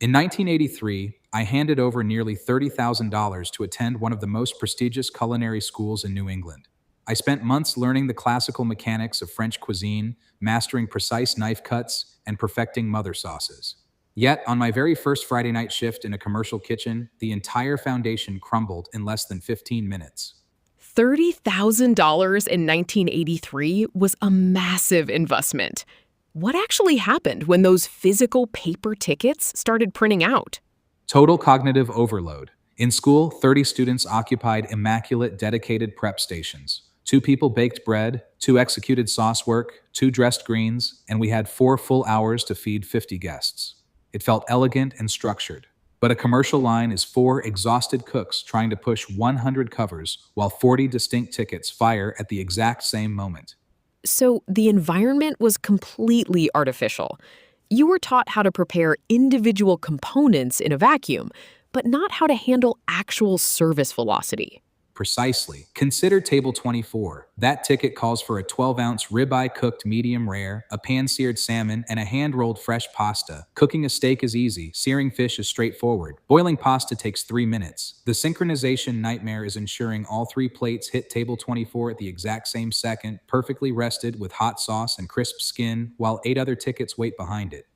In 1983, I handed over nearly $30,000 to attend one of the most prestigious culinary schools in New England. I spent months learning the classical mechanics of French cuisine, mastering precise knife cuts, and perfecting mother sauces. Yet, on my very first Friday night shift in a commercial kitchen, the entire foundation crumbled in less than 15 minutes. $30,000 in 1983 was a massive investment. What actually happened when those physical paper tickets started printing out? Total cognitive overload. In school, 30 students occupied immaculate, dedicated prep stations. Two people baked bread, two executed sauce work, two dressed greens, and we had 4 full hours to feed 50 guests. It felt elegant and structured. But a commercial line is four exhausted cooks trying to push 100 covers while 40 distinct tickets fire at the exact same moment. So the environment was completely artificial. You were taught how to prepare individual components in a vacuum, but not how to handle actual service velocity. Precisely. Consider Table 24. That ticket calls for a 12-ounce ribeye cooked medium rare, a pan-seared salmon, and a hand-rolled fresh pasta. Cooking a steak is easy. Searing fish is straightforward. Boiling pasta takes 3 minutes. The synchronization nightmare is ensuring all three plates hit Table 24 at the exact same second, perfectly rested with hot sauce and crisp skin, while 8 other tickets wait behind it.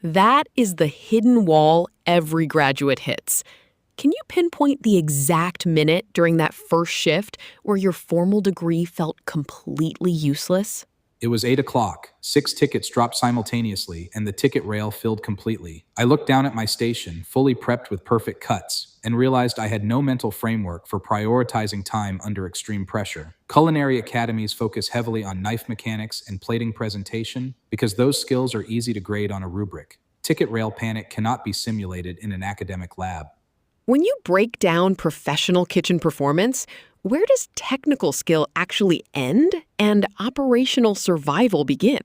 That is the hidden wall every graduate hits. Can you pinpoint the exact minute during that first shift where your formal degree felt completely useless? It was 8 o'clock. 6 tickets dropped simultaneously, and the ticket rail filled completely. I looked down at my station, fully prepped with perfect cuts, and realized I had no mental framework for prioritizing time under extreme pressure. Culinary academies focus heavily on knife mechanics and plating presentation because those skills are easy to grade on a rubric. Ticket rail panic cannot be simulated in an academic lab. When you break down professional kitchen performance, where does technical skill actually end and operational survival begin?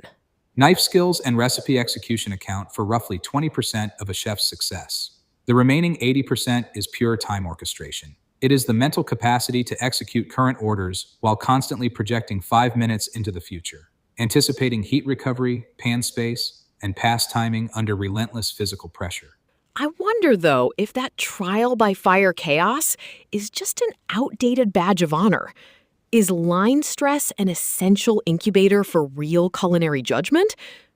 Knife skills and recipe execution account for roughly 20% of a chef's success. The remaining 80% is pure time orchestration. It is the mental capacity to execute current orders while constantly projecting 5 minutes into the future, anticipating heat recovery, pan space, and pass timing under relentless physical pressure. I wonder, though, if that trial by fire chaos is just an outdated badge of honor. Is line stress an essential incubator for real culinary judgment?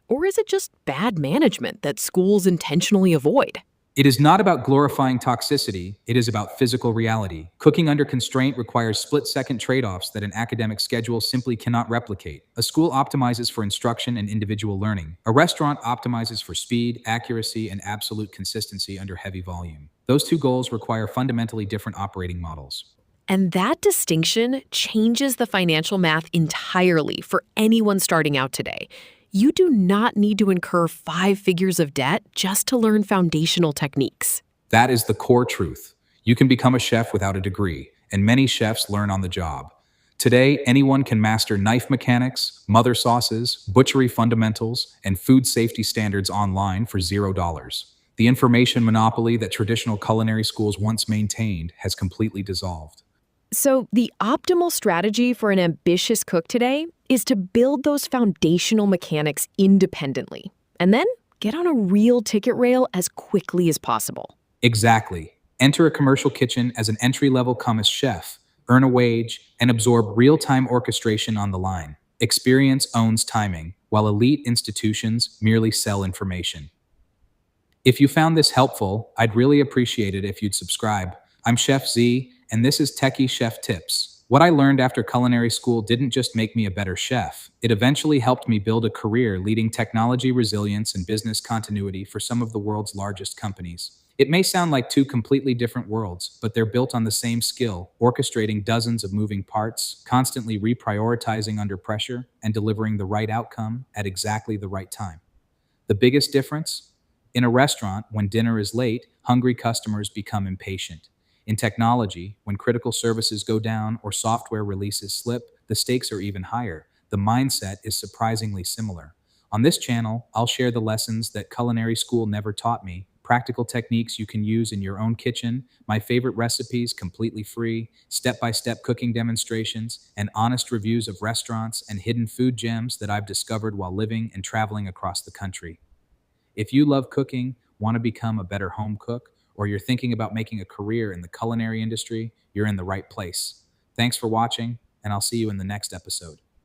Or is it just bad management that schools intentionally avoid? It is not about glorifying toxicity, it is about physical reality. Cooking under constraint requires split-second trade-offs that an academic schedule simply cannot replicate. A school optimizes for instruction and individual learning. A restaurant optimizes for speed, accuracy, and absolute consistency under heavy volume. Those two goals require fundamentally different operating models. And that distinction changes the financial math entirely for anyone starting out today. You do not need to incur 5 figures of debt just to learn foundational techniques. That is the core truth. You can become a chef without a degree, and many chefs learn on the job. Today, anyone can master knife mechanics, mother sauces, butchery fundamentals, and food safety standards online for $0. The information monopoly that traditional culinary schools once maintained has completely dissolved. So, the optimal strategy for an ambitious cook today is to build those foundational mechanics independently and then get on a real ticket rail as quickly as possible. Exactly. Enter a commercial kitchen as an entry-level commis chef, earn a wage, and absorb real-time orchestration on the line. Experience owns timing, while elite institutions merely sell information. If you found this helpful, I'd really appreciate it if you'd subscribe. I'm Chef Z, and this is Techie Chef Tips. What I learned after culinary school didn't just make me a better chef. It eventually helped me build a career leading technology resilience and business continuity for some of the world's largest companies. It may sound like two completely different worlds, but they're built on the same skill, orchestrating dozens of moving parts, constantly reprioritizing under pressure, and delivering the right outcome at exactly the right time. The biggest difference? In a restaurant, when dinner is late, hungry customers become impatient. In technology, when critical services go down or software releases slip, the stakes are even higher. The mindset is surprisingly similar. On this channel, I'll share the lessons that culinary school never taught me, practical techniques you can use in your own kitchen, my favorite recipes completely free, step-by-step cooking demonstrations, and honest reviews of restaurants and hidden food gems that I've discovered while living and traveling across the country. If you love cooking, Want to become a better home cook, or you're thinking about making a career in the culinary industry, you're in the right place. Thanks for watching, and I'll see you in the next episode.